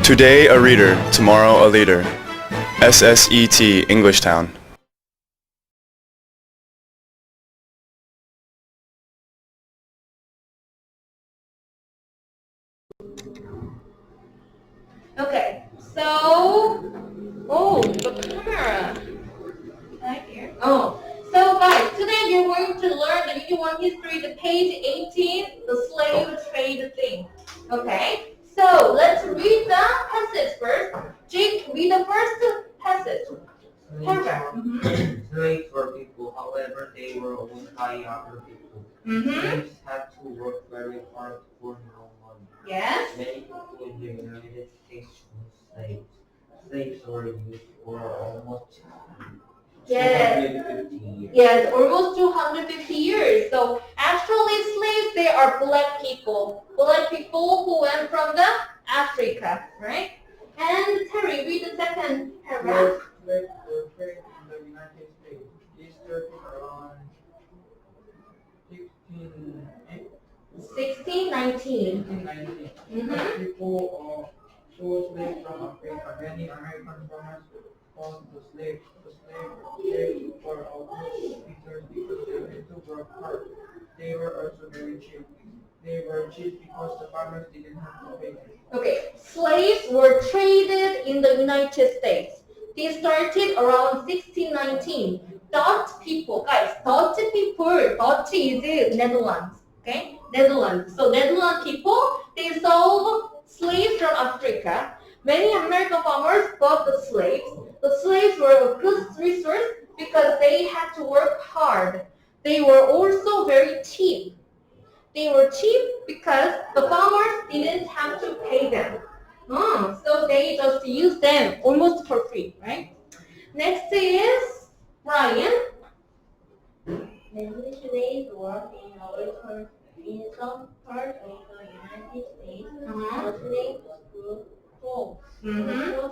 Today a reader, tomorrow a leader. SSET Englishtown. Okay, so, the camera. Right here. So guys, today you're going to learn the Unit 1 History, the page 18, the slave trade thing. Okay, so let's read the passage first. Jake, read the first passage. Paragraph. Slaves were people, however, they were owned by other people. Slaves had to work very hard for no money. Yes. Many people in the United States were slaves. Slaves were used for almost 250 years. Yes, almost 250 years. So actually slaves, they are black people. Black people who went from the Africa, right? And Terry, read the second paragraph. Slaves were traded in the United States. This started around 1619. 1619. People sold slaves from Africa. Many American farmers owned the slaves. The slaves were almost victors because they had to work hard. They were also very cheap. They were cheap because the farmers didn't have to pay them. Okay, slaves were traded in the United States. They started around 1619. Dutch people, guys, Dutch people, Dutch is Netherlands, okay? Netherlands. So Netherlands people, they sold slaves from Africa. Many American farmers bought the slaves. The slaves were a good resource because they had to work hard. They were also very cheap. They were cheap because the farmers didn't have to pay them. So they just used them almost for free, right? Next is Brian. Many slaves work in some parts of the United States. The slaves grew crops. Consisted of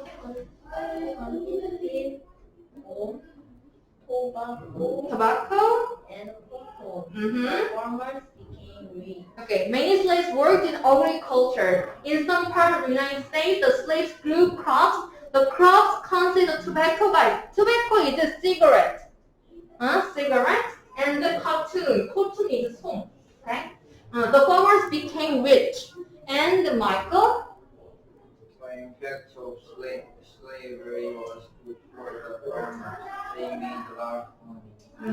Tobacco. and cocoa. Mhm. Farmers became rich. Okay, many slaves worked in agriculture. In some parts of the United States, the slaves grew crops. The crops consist of tobacco. Guys, tobacco is a cigarette. Cigarettes and the cotton. Cotton is 송. Okay. The farmers became rich. And Michael. The effect of slavery was good for the farmers. They made a lot of money. The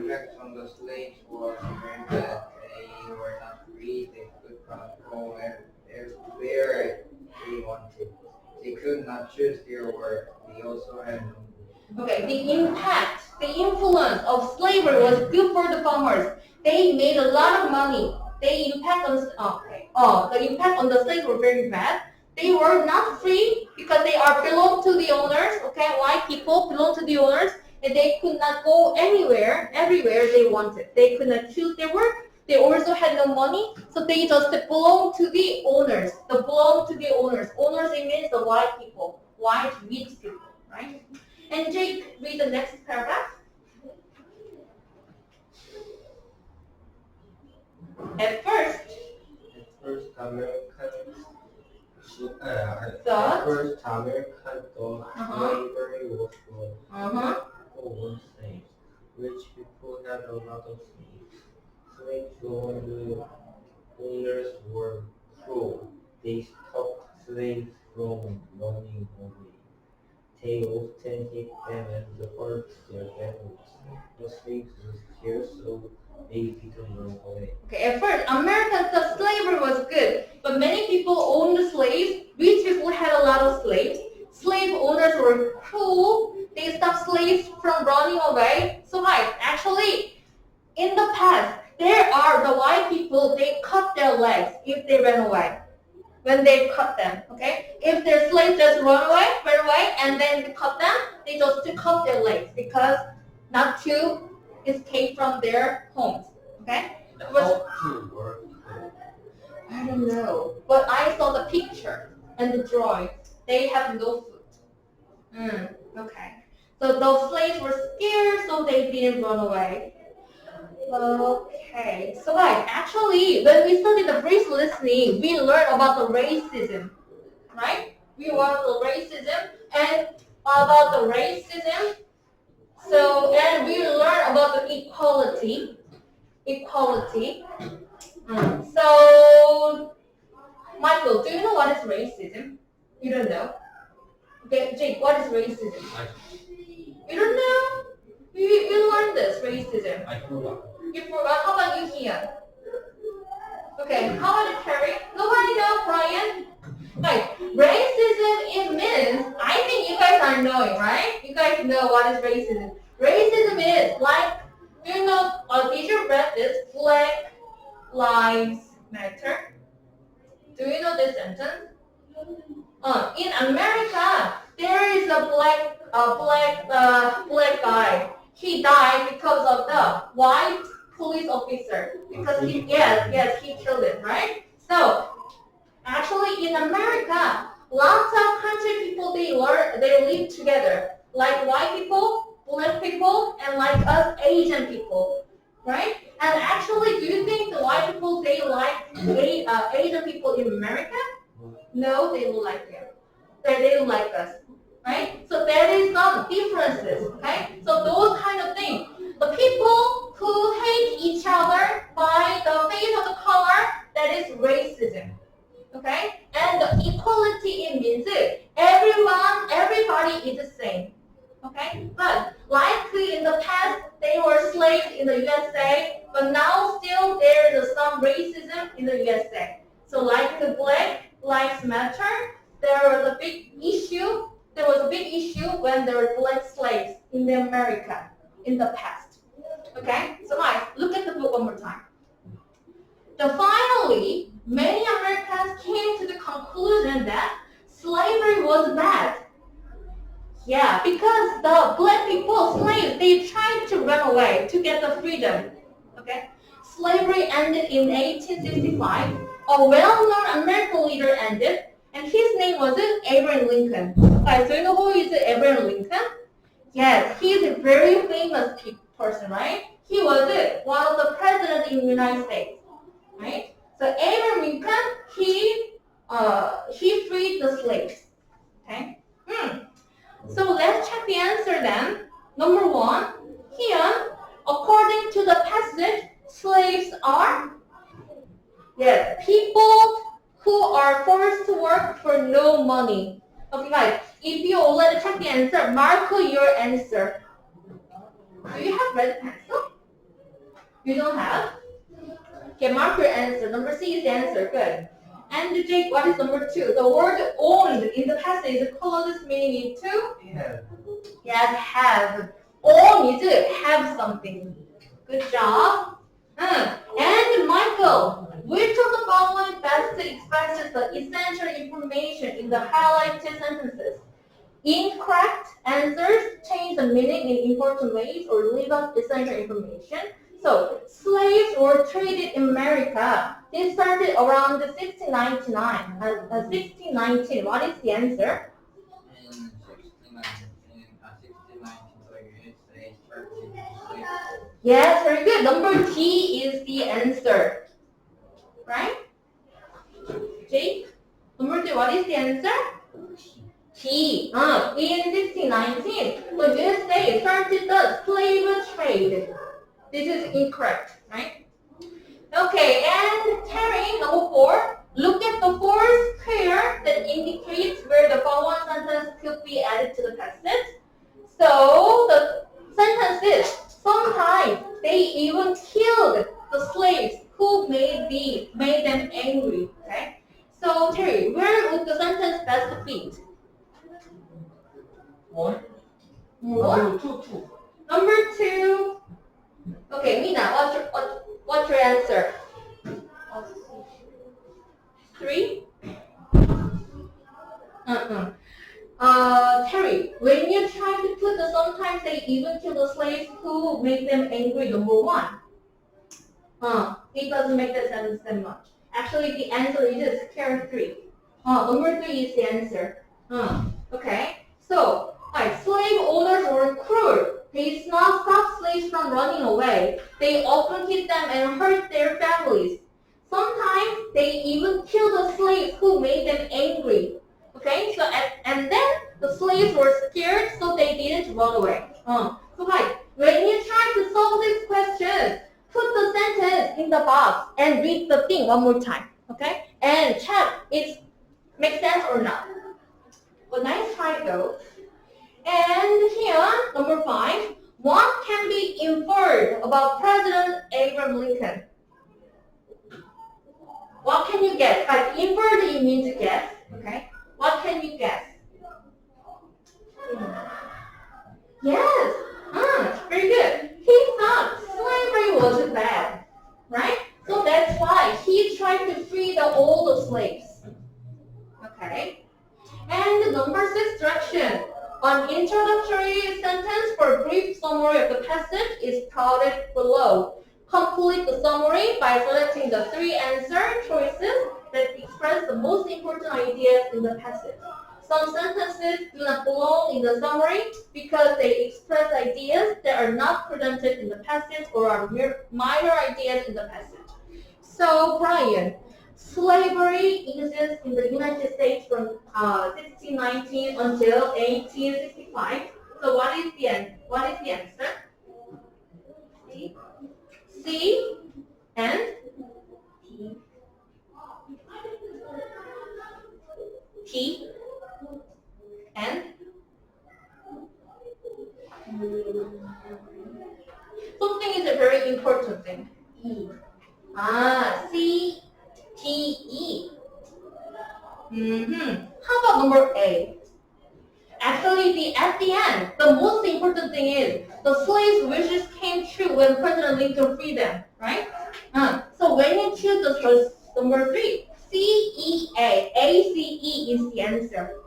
effect on the slaves was very bad. They were not free. They could not go where they wanted. They could not choose their work. They also had no money. Okay, the impact, the influence of slavery was good for the farmers. They made a lot of money. The impact on the slaves were very bad. They were not free because they belong to the owners. Okay, white people belong to the owners, and they could not go everywhere they wanted. They could not choose their work. They also had no money, so they just belong to the owners. They belong to the owners. Owners, it means the white people, white rich people, right? And Jake, read the next paragraph. At first, Americans thought slavery was good. People were slaves. Rich people had a lot of slaves. Owners were cruel. They stopped slaves from running away. They often hit them and hurt their families. The slaves were scarce, so they didn't run away. okay, at first, Americans thought slavery was good, but many people owned slaves. Rich people had a lot of slaves. Slave owners were cruel. They stopped slaves from running away. So guys, actually, in the past, there are the white people, they cut their legs if they ran away. When they cut them, okay? If their slaves just run away, and then they cut them, they just cut their legs because not to escape from their homes, okay? I don't know, but I saw the picture and the drawing. They have no foot. Okay. So those slaves were scared, so they didn't run away. Okay, so guys, actually, when we studied the brief listening, we learned about the racism, right? We want the racism and about the racism. So, and we learn about the equality. So, Michael, do you know what is racism? You don't know. Okay, Jake, what is racism? You don't know? We learned this, racism. I forgot. You forgot? How about you, Kian? Okay, how about you, Terry? Nobody know, Brian? Like, racism, it means, I think you guys are knowing, right? You guys know what is racism. Racism is like, do you know, did you read this? Black Lives Matter. Do you know this sentence? In America, there is a black guy. He died because of the white police officer because he killed him, right? So actually in America, lots of country people they live together, like white people, black people, and like us Asian people, right? And actually, do you think the white people they like Asian people in America? No, they don't like them. They don't like us, right? So there is some differences, okay? So those kind of things. The people who hate each other by the face of the color, that is racism, okay? And the equality, it means everybody is the same, okay? But like in the past, they were slaves in the USA, but now still there is some racism in the USA. So like the Black Lives Matter, there was a big issue when there were black slaves in America in the past. Okay, so guys, look at the book one more time. Finally, many Americans came to the conclusion that slavery was bad. Yeah, because the black people, slaves, they tried to run away to get the freedom. Okay, slavery ended in 1865. A well-known American leader ended, and his name was Abraham Lincoln. Guys, do you know who is Abraham Lincoln? Yes, he is a very famous person, right? He was one of the presidents in the United States, right? So Abraham Lincoln, he freed the slaves. Okay. So let's check the answer then. Number 1, here, according to the passage, slaves are people who are forced to work for no money. Okay, guys, if you already check the answer, mark your answer. Do you have red pencil? You don't have? Okay, mark your answer. Number C is the answer. Good. And Jake, what is number 2? The word owned in the passage, the closest meaning is to? Yes, have. Own is have something. Good job. And Michael, which of the following best expresses the essential information in the highlighted sentences? Incorrect answers change the meaning in important ways or leave out essential information. So, slaves were traded in America. This started around 1699. 1619. What is the answer? In 1619, the USA started slavery. Yes, very good. Number G is the answer. Right? Jake? Number 3, what is the answer? T. In 1619, the USA started the slave trade. This is incorrect, right? Okay, and Terry, number 4. Look at the 4 square that indicates where the following sentence could be added to the passage. So the sentence is, sometimes they even killed the slaves who made them angry. Okay? So Terry, where would the sentence best fit? 1? What? 2. Number 2. Okay, Mina, what's your answer? 3? Terry, when you try to put the sometimes they even kill the slaves who make them angry, number 1. It doesn't make the sentence that much. Actually, the answer is square 3. Number 3 is the answer. Okay, so slave owners were cruel. They did not stop slaves from running away. They often hit them and hurt their families. Sometimes they even kill the slaves who made them angry. Okay, so and then the slaves were scared, so they didn't run away. So guys, when you try to solve these questions, put the sentence in the box and read the thing one more time. Okay, and check it makes sense or not. Well, nice try though. And here, number 5, what can be inferred about President Abraham Lincoln? What can you guess? Like inferred, it means guess. Okay. What can you guess? Yes. Very good. He thought slavery was bad, right? So that's why he tried to free all the slaves. Okay. And number 6 direction. An introductory sentence for a brief summary of the passage is plotted below. Complete the summary by selecting the 3 answer choices that express the most important ideas in the passage. Some sentences do not belong in the summary because they express ideas that are not presented in the passage or are minor ideas in the passage. So, Brian, slavery exists in the United States from 1619 until 1865. So, what is the answer? C and T and something is a very important thing. E. C, T, E. How about number A? Actually, at the end, the most important thing is the slaves' wishes came true when President Lincoln freed them, right? So when you choose the choice number 3, C-E-A, A-C-E is the answer.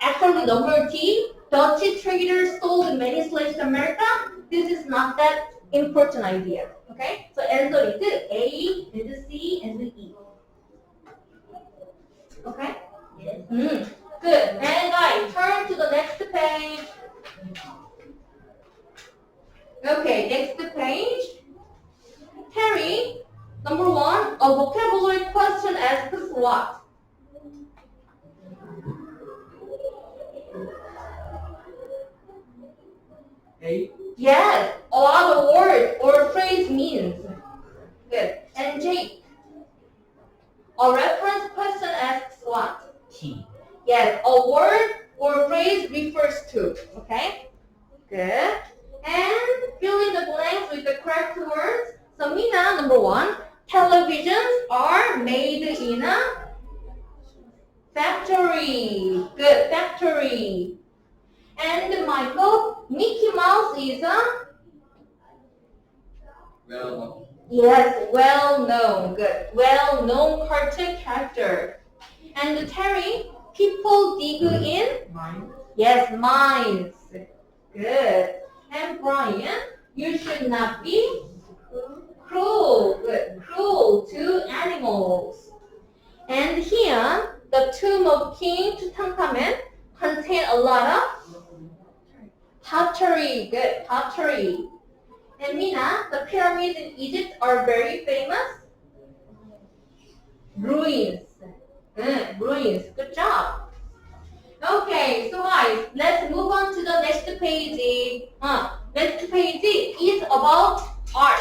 Actually, number D, Dutch traders sold many slaves to America. This is not that important idea. Okay? So answer is A, and C, and E. Okay? Yes. Good. And guys, turn to the next page. Okay, next page. Terry, number 1, a vocabulary question asks what? A. Yes, what a word or phrase means. Good. And Jake, a reference question asks what? T. Yes, a word or phrase refers to. Okay? Good. And fill in the blanks with the correct words. So Mina, number 1, televisions are made in a factory. Good, factory. And Michael, Mickey Mouse is a? Well-known. Yes, well-known. Good. Well-known cartoon character. And Terry, people dig in? Mine. Yes, mines. Good. And Brian, you should not be cruel. Good. Cruel to animals. And here, the tomb of King Tutankhamen contain a lot of pottery. Good. Pottery. And Mina, the pyramids in Egypt are very famous. Ruins. Ruins. Good job. Okay, so guys, let's move on to the next page. Next page is about art.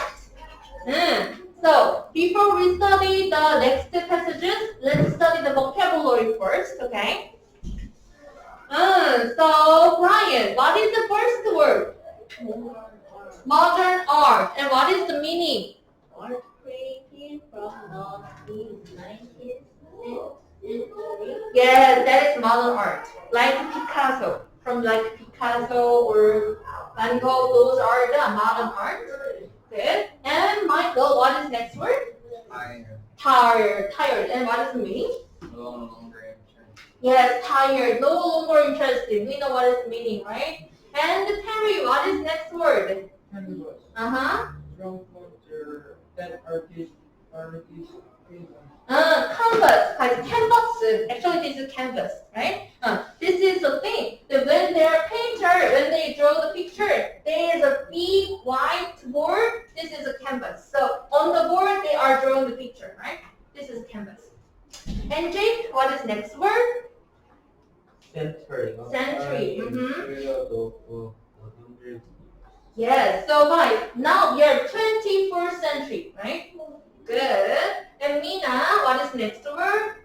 So, before we study the next passages, let's study the vocabulary first, okay? So, Brian, what is the first word? Modern art. And what is the meaning? Art created from the 19th century. Yes, that is modern art. Like Picasso. From like Picasso or Van Gogh, those are the modern art. Good. And Michael, what is next word? Tired. Tired. And what is the meaning? No longer interested. Yes, tired. No longer interested. We know what is the meaning, right? And Terry, what is next word? Canvas. From culture that artist canvas, like canvas. Actually, this is canvas, right? This is the thing that when they're a painter, when they draw the picture, there is a big white board. This is a canvas. So on the board, they are drawing the picture, right? This is canvas. And Jake, what is next word? Century. Century. Period of 100. Yes. So guys, now we are 21st century, right? Good. And Mina, what is next word?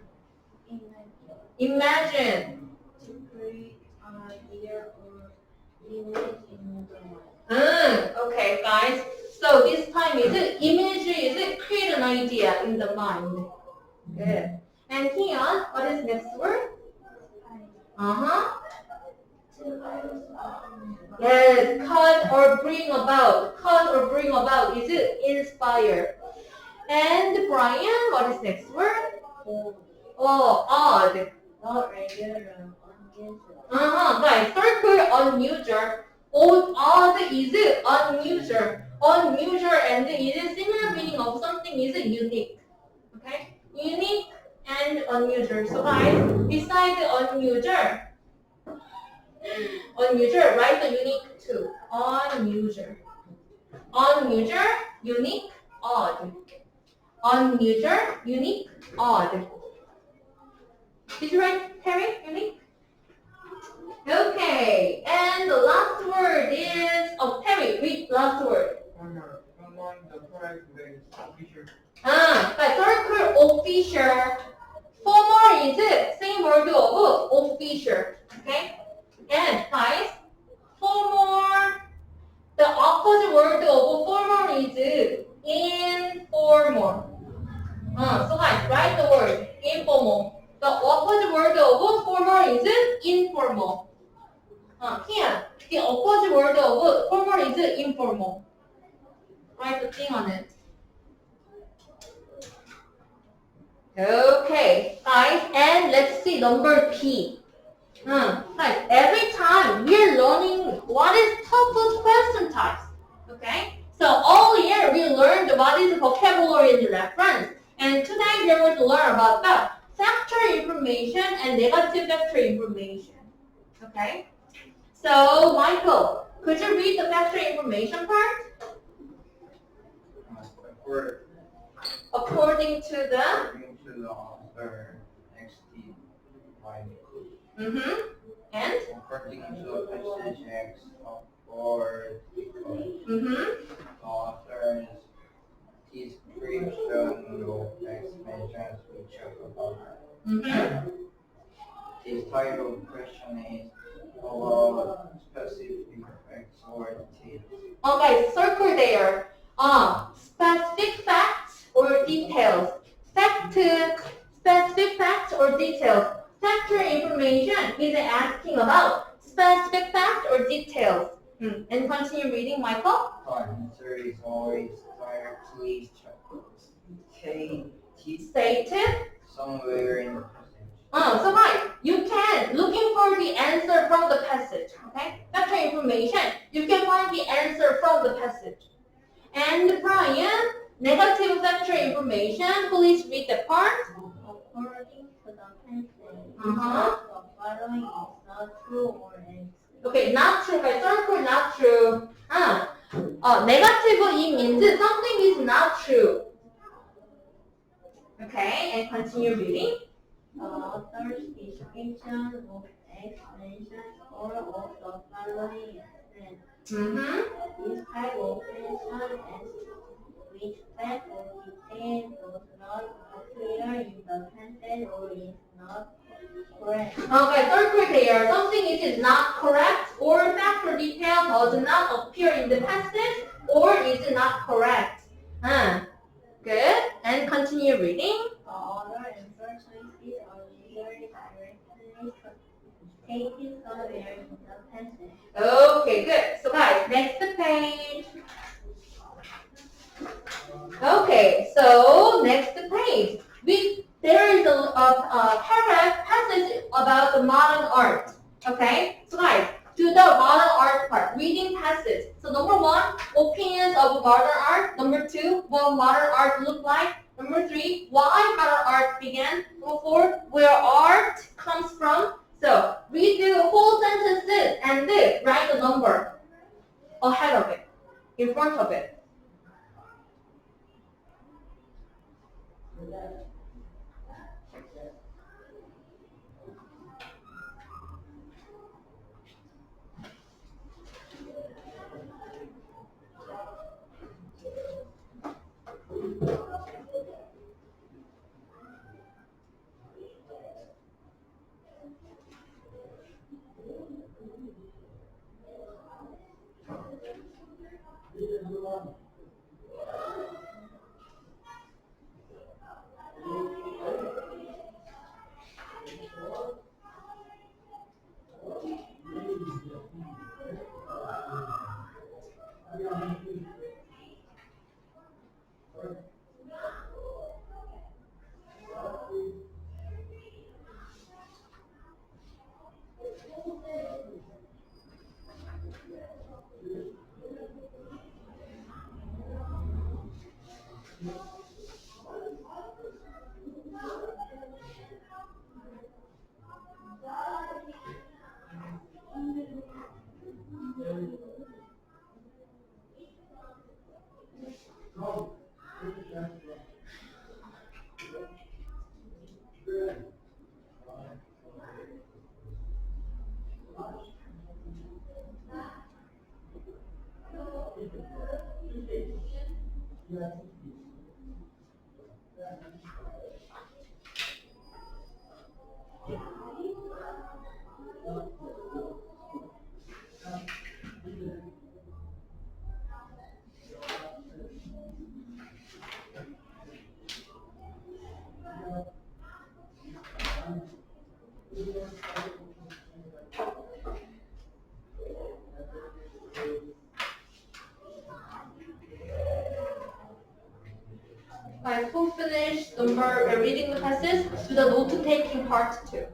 Imagine. To create an idea or image in the mind. Okay, guys. So this time is image is create an idea in the mind. Good. And Kian, what is next word? Uh-huh. Yes, cause or bring about. Cause or bring about is inspire. And Brian, what is next word? Oh, odd. Not regular, unusual. Guys, circle unusual. Odd is unusual. Unusual and is similar meaning of something is unique. Okay? Unique and unusual. So guys, beside unusual, write the unique too. Unusual. Unusual, unique, odd. Unusual, unique, odd. Did you write Terry? Unique? Okay, and the last word is, oh, Terry, read last word. Combine the correct way official. But circle official. Formal is same word of official. Okay? And guys, formal, the opposite word of formal is informal. So guys, write the word informal. The opposite word of formal is informal. Here, the opposite word of formal is informal. Write the thing on it. Okay, guys, and let's see number P. Guys, every time we're learning what is TOEFL question types. Okay, so all year we learned what is vocabulary and reference, and today we're going to learn about the factor information and negative factor information. Okay, so Michael, could you read the factor information part? According to the author, XT, Y. And According to the passage X or the author's description of expansions which are above. This type of question is about specific facts or details. Okay, circle there. Specific facts or details. Specific facts or details. Factor information is asking about specific facts or details. And continue reading, Michael. The answer is always directly Stated. somewhere in the passage. So guys, you can looking for the answer from the passage. Okay, factor information. You can find the answer from the passage. And Brian, negative factor information. Please read the part. According to the passage, Uh-huh. the following is not true or false. Okay, not true. By circle, not true. Negative it means something is not true. Okay, and continue reading. The author's description of explanations or of the following extent. This type of question asks which fact or detail does not appear in the passage or is not correct. Okay, circle there. Something is not correct or fact or detail does not appear in the passage or is not correct. Good. And continue reading. The other answer choices are usually directly stated somewhere in the passage. Okay, good. So guys, next page. Okay, so next page. There is a paragraph passage about the modern art. Okay, so guys, do the modern art part, reading passage. So number 1, opinions of modern art. Number 2, what modern art look like. Number 3, why modern art began. Number 4, where art comes from. So read the whole sentences and then write the number ahead of it, in front of it. Guys, who finished reading the passage to the note-taking part 2?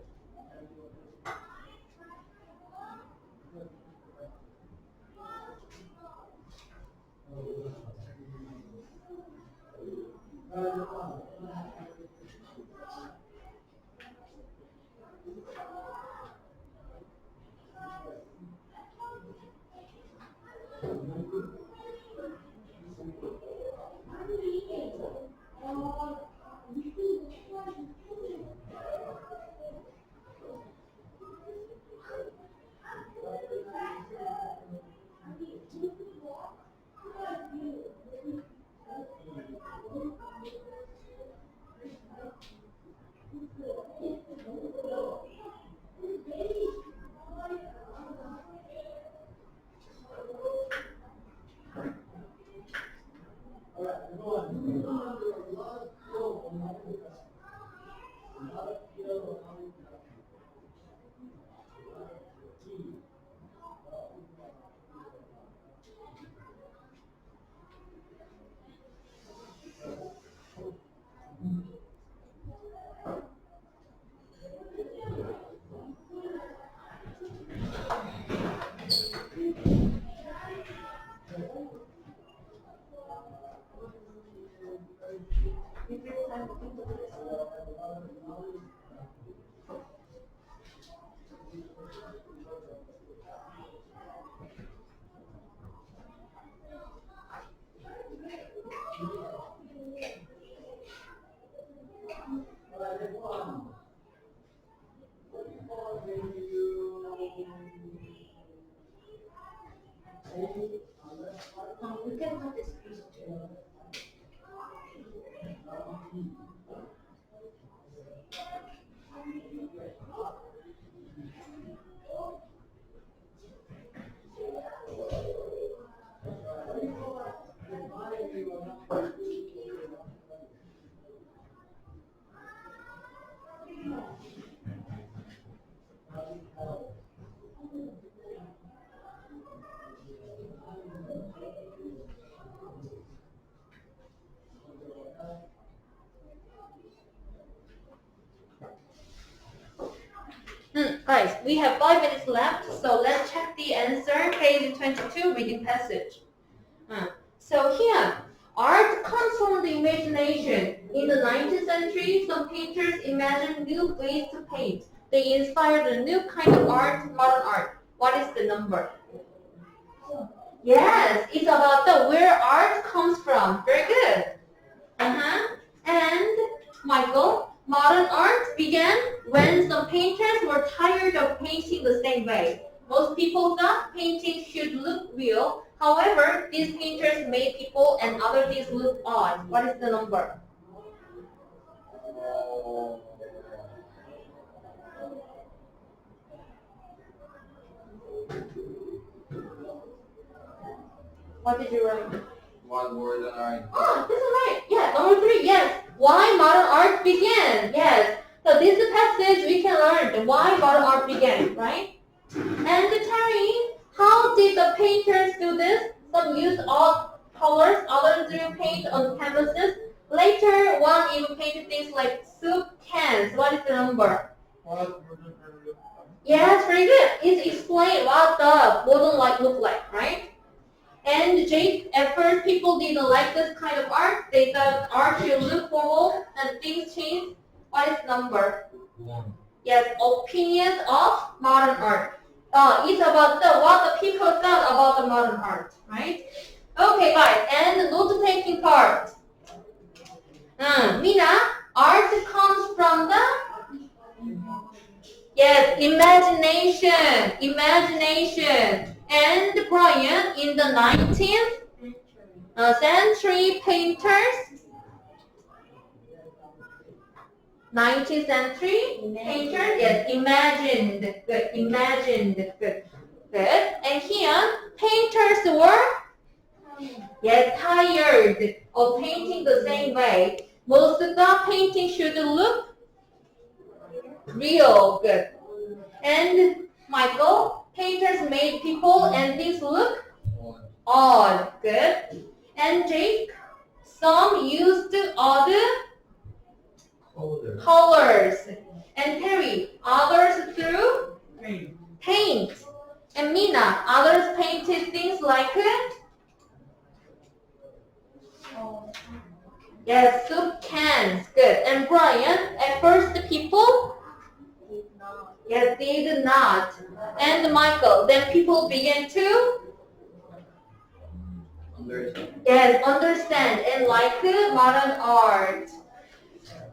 Guys, we have 5 minutes left, so let's check the answer, page 22, reading passage. So here, art comes from the imagination. In the 19th century, some painters imagined new ways to paint. They inspired a new kind of art, modern art. What is the number? Yes, it's about the where art comes from. Very good. And Michael, modern art began when some painters were tired of painting the same way. Most people thought painting should look real. However, these painters made people and other things look odd. What is the number? What did you write? What word and art? Oh, this is right. Yeah, number 3. Yes. Why modern art began. Yes. So this is a passage we can learn why modern art began, right? And Terry, how did the painters do this? Some used all colors, others drew paint on canvases. Later, one even painted things like soup cans. What is the number? Yes, very good. It explains what the modern light look like, right? And Jake, at first people didn't like this kind of art. They thought art should look formal and things changed. What is the number? 1. Yes, opinion of modern art. It's about what the people thought about the modern art, right? Okay, guys, and the note-taking part. Mina, art comes from the imagination. And Brian, in the 19th century painters. 19th century painter, yes, imagined, good, imagined, good, good. And here, painters were, yes, tired of painting the same way. Most of the painting should look real, good. And Michael, painters made people and things look odd, good. And Jake, some used other colors. And Terry, others threw paint. And Mina, others painted things like yes, soup cans, good. And Brian, at first people yes, they did not. And Michael, then people began to yes, understand and like modern art.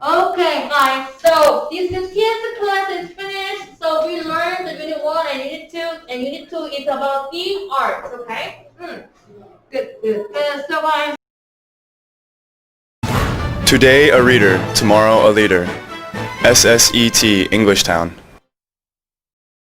Okay, guys, so this TS class is finished. So we learned the unit 1 and unit 2, and unit 2 is about the arts, okay? Good, good. So guys, Today a reader, tomorrow a leader. SSET English Town.